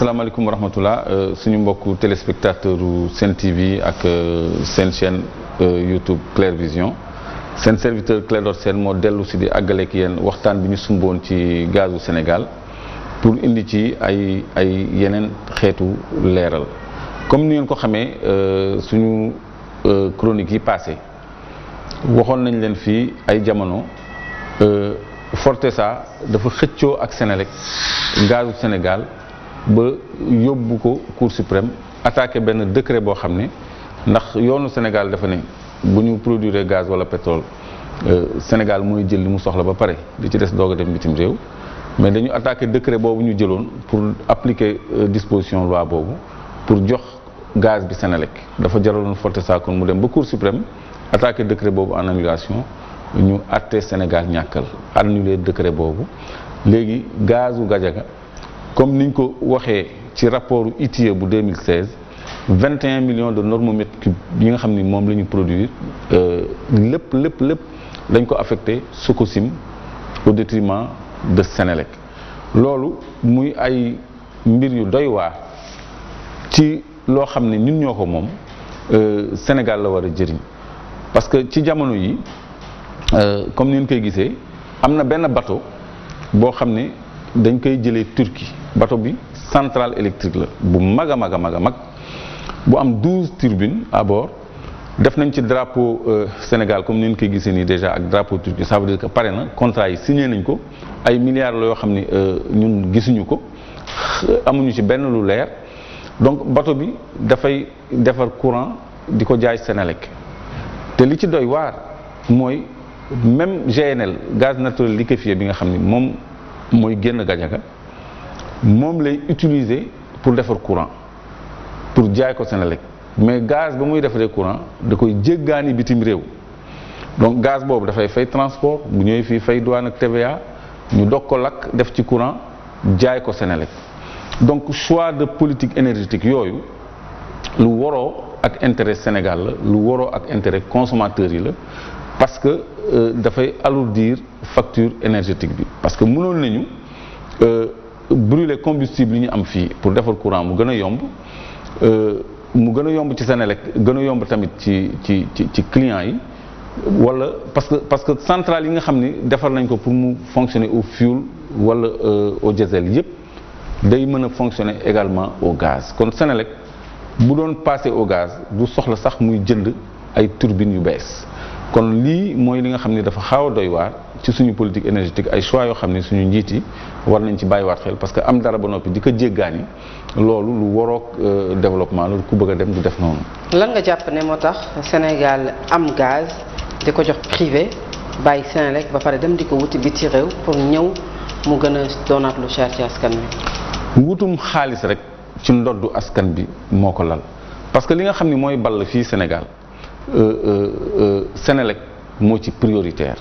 asalaamaaleykum wa rahmatullah suñu mbokku téléspectateur Sen TV ak seen chaîne YouTube Clair Vision seen serviteur Clédor Sène moo dellu si di àggaleek yéen waxtaan bi ñu sumboon ci gazu Sénégal pour indi ci ay yeneen xeetu leeral comme ni ngeen ko xamee suñu chronique yi passé waxoon nañ leen fii ay jamono Fortesa dafa xëccoo ak Senelec gazu Sénégal ba yóbbu ko Cour suprême attaqué benn décret boo xam ne ndax yoonu Sénégal dafa ne bu ñu produire gaz wala pétrole Sénégal mooy jël li mu soxla ba pare li ci des doog a dem bitim réew mais dañu attaqué décret boobu ñu jëloon pour appliquer disposition loi boobu pour jox gaz bi Sénélec dafa jaraloon Fortesa kon mu dem ba Cour suprême attaqué décret boobu en annulation ñu àtte Sénégal ñàkkal annulé décret boobu léegi gazu Gadiaga comme niñ ko waxee ci rapport ITIE bu 2016 21 millions de normomètres cubes yi nga xam ni moom la ñu produire lépp dañ ko affecté Sococim au détriment de Sénélec loolu muy ay mbir yu doy waar ci loo xam ne ñun ñoo ko moom Sénégal la war a jëriñ parce que ci jamono yi comme ni ñu koy gisee am na benn bateau boo xam ne dañ koy jëlee Turquie bateau bi centrale électrique la bu mag a mag bu am 12 turbines à bord def nañ ci drapeau Sénégal comme ni ñu koy gisee nii déjà ak drapeau Turquie ça veut dire que pare na contrat yi signé nañ ko ay milliards la yoo xam ni ñun gisuñu ko amuñu ci benn lu leer donc bateau bi dafay defar courant di ko jaay Sénélec te li ci doy waar mooy même GNL gaz naturel liquéfié bi nga xam ni moom mooy génn Gadiaga moom lay utiliser pour defar courant pour jaay ko Sénélec mais gaz ba muy defaree courant da koy jéggaani bitim réew donc gaz boobu dafay fay transport bu ñëwee fii fay douane ak TVA ñu dog ko lakk def ci courant jaay ko Sénélec donc choix de politique énergétique yooyu lu waroo ak intérêt Sénégal la lu waroo ak intérêt consommateurs yi la parce que dafay alourdir facture énergétique bi parce que mënoon nañu brûler combustible yi ñu am fii pour defar courant mu gën a yomb ci Sénélec gën a yomb tamit ci clients yi wala parce que centrale yi nga xam ni defar nañ ko pour mu fonctionner au fioul wala au diesel yépp day mën a fonctionner également au gaz kon Sénélec bu doon passer au gaz du soxla sax muy jënd ay turbines yu bees kon lii mooy li nga xam ni dafa xaaw a doy waar ci suñu politique énergétique ay choix yoo xam ne suñu njiit yi war nañ ci bàyyiwaat xel parce que am dara ba noppi di ko jéggaani loolu lu waroog développement loolu ku bëgg a dem du def noonu. lan nga jàpp ne moo tax Sénégal am gaz di ko jox privé bàyyi Sénélec ba pare dem di ko wuti biti réew pour ñëw mu gën a doonaat lu cher ci askan wi. wutum xaalis rek ci ndoddu askan bi moo ko lal parce que li nga xam ni mooy ball fii Sénégal Sénélec moo ci prioritaire.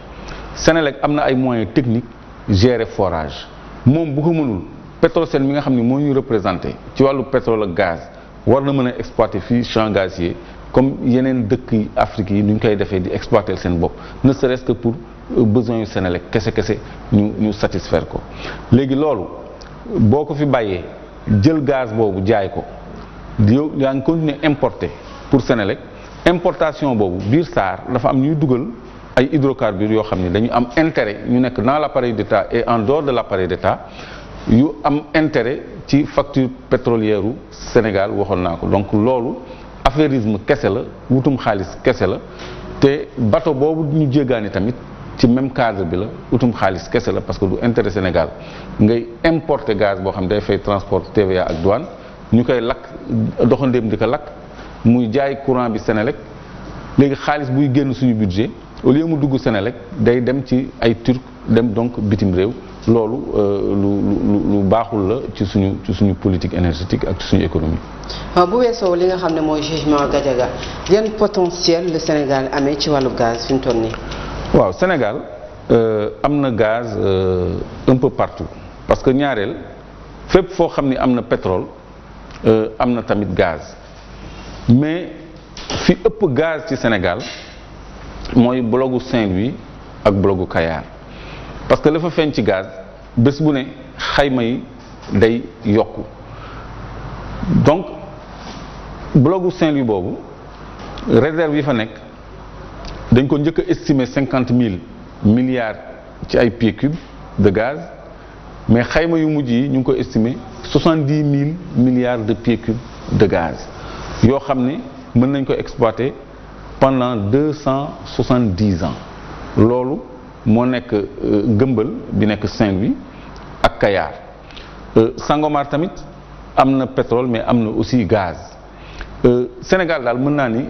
Sénélec am na ay moyens techniques gérer forage moom bu ko mënul Petrosen mi nga xam ne moo ñu représenté ci wàllu pétrole ak gaz war na mën a exploiter fii champ gazier comme yeneen dëkk yi Afrique yi nu ñu koy defee di exploiter seen bopp ne serait-ce que pour besoin yu Sénélec kese ñu satisfaire ko léegi loolu boo ko fi bàyyee jël gaz boobu jaay ko yow yaa ngi continuer importer pour Sénélec importation boobu biir SAR dafa am ñuy dugal ay hydrocarbures yoo xam ne dañu am intérêt ñu nekk dans l'appareil d'État et en dehors de l'appareil d'État yu am intérêt ci facture pétrolière u Sénégal waxoon naa ko donc loolu affairisme kese la wutum xaalis kese la te bateau boobu ñu jéggaani tamit ci même cadre bi la wutum xaalis kese la parce que du intérêt Sénégal ngay importer gaz boo xam ne day fay transport TVA ak douane ñu koy lakk doxandéem di ko lakk muy jaay courant bi Sénélec léegi xaalis buy génn suñu budget au lieu mu dugg Sénélec day dem ci ay turc dem donc bitim réew loolu lu baaxul la ci suñu politique énergétique ak ci suñu économie. bu weesoo li nga xam ne mooy jugement Gadiaga yan potentiel le Sénégal amee ci wàllu gaz fi mu toll nii. waaw Sénégal am na gaz un peu partout parce que ñaareel fépp foo xam ni am na pétrole am na tamit gaz mais fi ëpp gaz ci Sénégal. mooy blogu Saint-Louis ak blogu Kayar parce que la fa feeñ ci gaz bés bu ne xayma yi day yokku donc blocu Saint-Louis boobu réserve yi fa nekk dañ ko njëkk a estimer 50 000 milliards ci ay pieds cubes de gaz mais xayma yu mujj yi ñu ngi ko estimer 70 000 milliards de pieds cubes de gaz yoo xam ne mën nañ ko exploiter pendant 270 ans loolu moo nekk Gëmbël bi nekk Saint-Louis ak Kayar Sangomar tamit am na pétrole mais am na aussi gaz Sénégal daal mën naa ni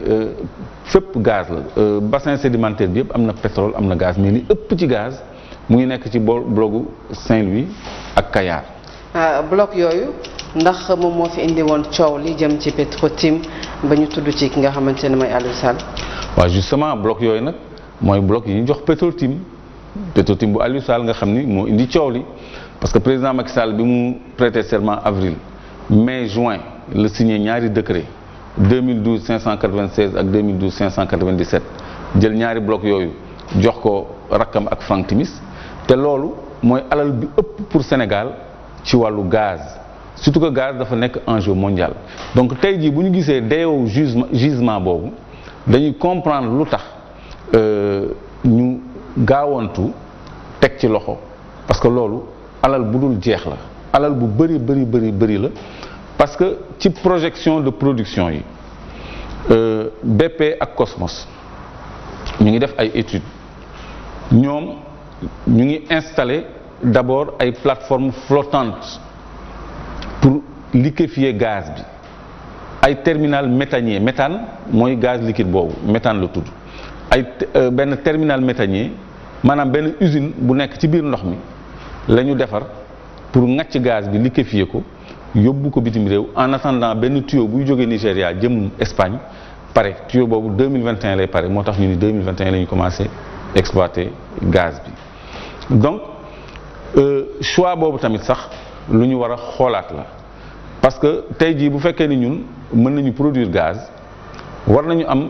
fépp gaz la bassin sédimentaire bi yëpp am na pétrole am na gaz mais li ëpp ci gaz mu ngi nekk ci blocu Saint-Louis ak Kayar. bloc yooyu ndax moom moo fi indi woon coow li jëm ci Petro-Tim ba ñu tudd ci ki nga xamante ne mooy Aliou Sall. waaw justement bloc yooyu nag mooy bloc yi ñu jox Petro-Tim bu Aliou Sall nga xam ni moo indi coow li parce que président Macky Sall bi mu prêter serment avril mai juin la signé ñaari décret 2012 596 ak 2012 597 jël ñaari bloc yooyu jox ko rakkam ak Franck Timis te loolu mooy alal bi ëpp pour Sénégal ci wàllu gaz surtout que gaz dafa nekk enjeu mondial donc tey jii bu ñu gisee dayoo gisement boobu dañuy comprendre lu tax ñu gaawantu teg ci loxo parce que loolu alal bu dul jeex la alal bu bëri la parce que ci projection de production yi BP ak Cosmos ñu ngi def ay études ñoom ñu ngi installer d'abord ay plateformes flottantes pour liquéfier gaz bi ay terminal méthanier méthane mooy gaz liquide boobu méthane la tudd ay benn terminal méthanier maanaam benn usine bu nekk ci biir ndox mi la ñu defar pour ngàcc gaz bi liquéfier ko yóbbu ko bitim réew en attendant benn tuyau buy jógee Nigéria jëm Espagne pare tuyau boobu 2021 lay pare moo tax ñu ni 2021 la ñu commencé exploiter gaz bi donc choix boobu tamit sax lu ñu war a xoolaat la parce que tey jii bu fekkee ni ñun mën nañu produire gaz war nañu am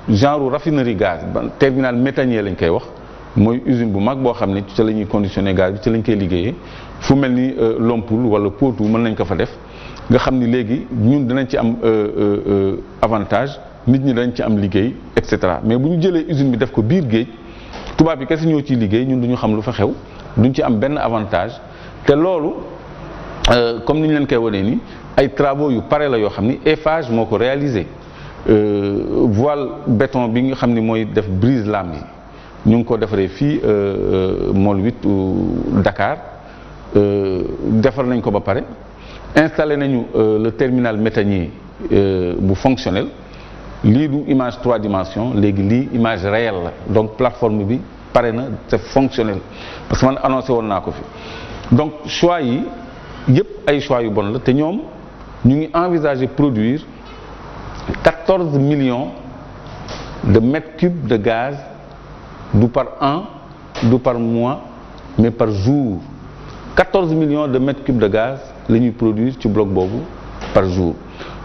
genre raffinerie gaz terminal méthanier lañ koy wax mooy usine bu mag boo xam ne ci la ñuy conditionner gaz bi ci lañ koy liggéeyee fu mel ni Lompoul wala Potou mën nañ ko fa def nga xam ni léegi ñun dinañ ci am avantage nit ñi dañ ci am liggéey et cetera mais bu ñu jëlee usine bi def ko biir géej tubaab yi kese ñoo ciy liggéey ñun duñu xam lu fa xew duñ ci am benn avantage te loolu comme ni ñu leen koy wanee ni ay travaux yu pare la yoo xam ni Eiffage moo ko réalisé voile béton bi nga xam ni mooy def brise lames yi ñu ngi ko defaree fii Môle 8 Dakar defar nañ ko ba pare installé nañu le terminal méthanier bu fonctionnel lii du image 3 dimensions léegi lii image réelle la donc plateforme bi pare na c'est fonctionnel parce que man annoncé woon naa ko fi donc choix yi yëpp ay choix yu bon la te ñoom ñu ngi envisager produire 14 millions de mètres cubes de gaz du par an du par mois mais par jour 14 millions de mètres cubes de gaz la ñuy produire ci bloc boobu par jour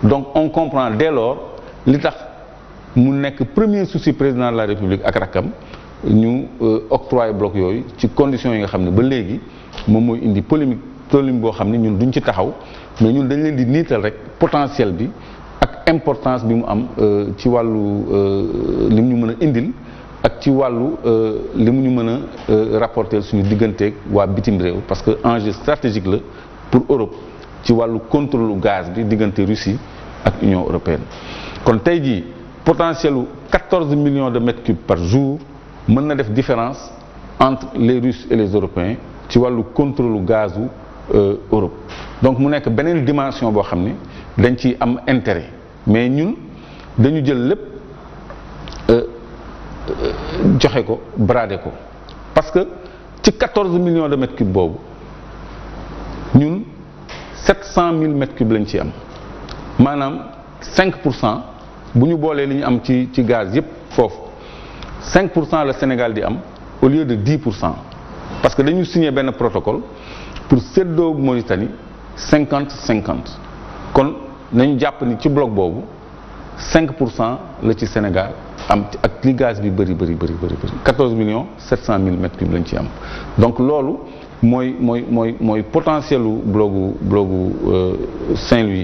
donc on comprend dès lors li tax mu nekk premier souci président de la République ak rakkam ñu octroyer bloc yooyu ci conditions yi nga xam ne ba léegi moom mooy indi polémique boo xam ne ñun duñ ci taxaw mais ñun dañ leen di niital rek potentiel bi ak importance bi mu am ci wàllu li mu ñu mën a indil ak ci wàllu li mu ñu mën a rapporter suñu digganteeg waa bitim réew parce que enjeu stratégique la pour Europe ci wàllu contrôle gaz bi diggante Russie ak Union européenne kon tey jii potentiel u 14 millions de mètres cubes par jour mën na def différence entre les Russes et les Européens ci wàllu contrôle gazu Europe donc mu nekk beneen dimension boo xam ne dañ ci am intérêt mais ñun dañu jël lépp joxe ko brader ko parce que ci 14 millions de mètres cubes boobu ñun 700 000 mètres cubes lañ ci am maanaam 5% bu ñu boolee li ñu am ci gaz yépp foofu 5% la Sénégal di am au lieu de 10% parce que dañu signé benn protocole pour séddoo Mauritanie 50-50 kon nañu jàpp ni ci bloc boobu 5% la ci Sénégal am ak li gaz bi bëri 14 millions 700 000 mètres cubes lañ ci am donc loolu mooy potentiel u blocu Saint-Louis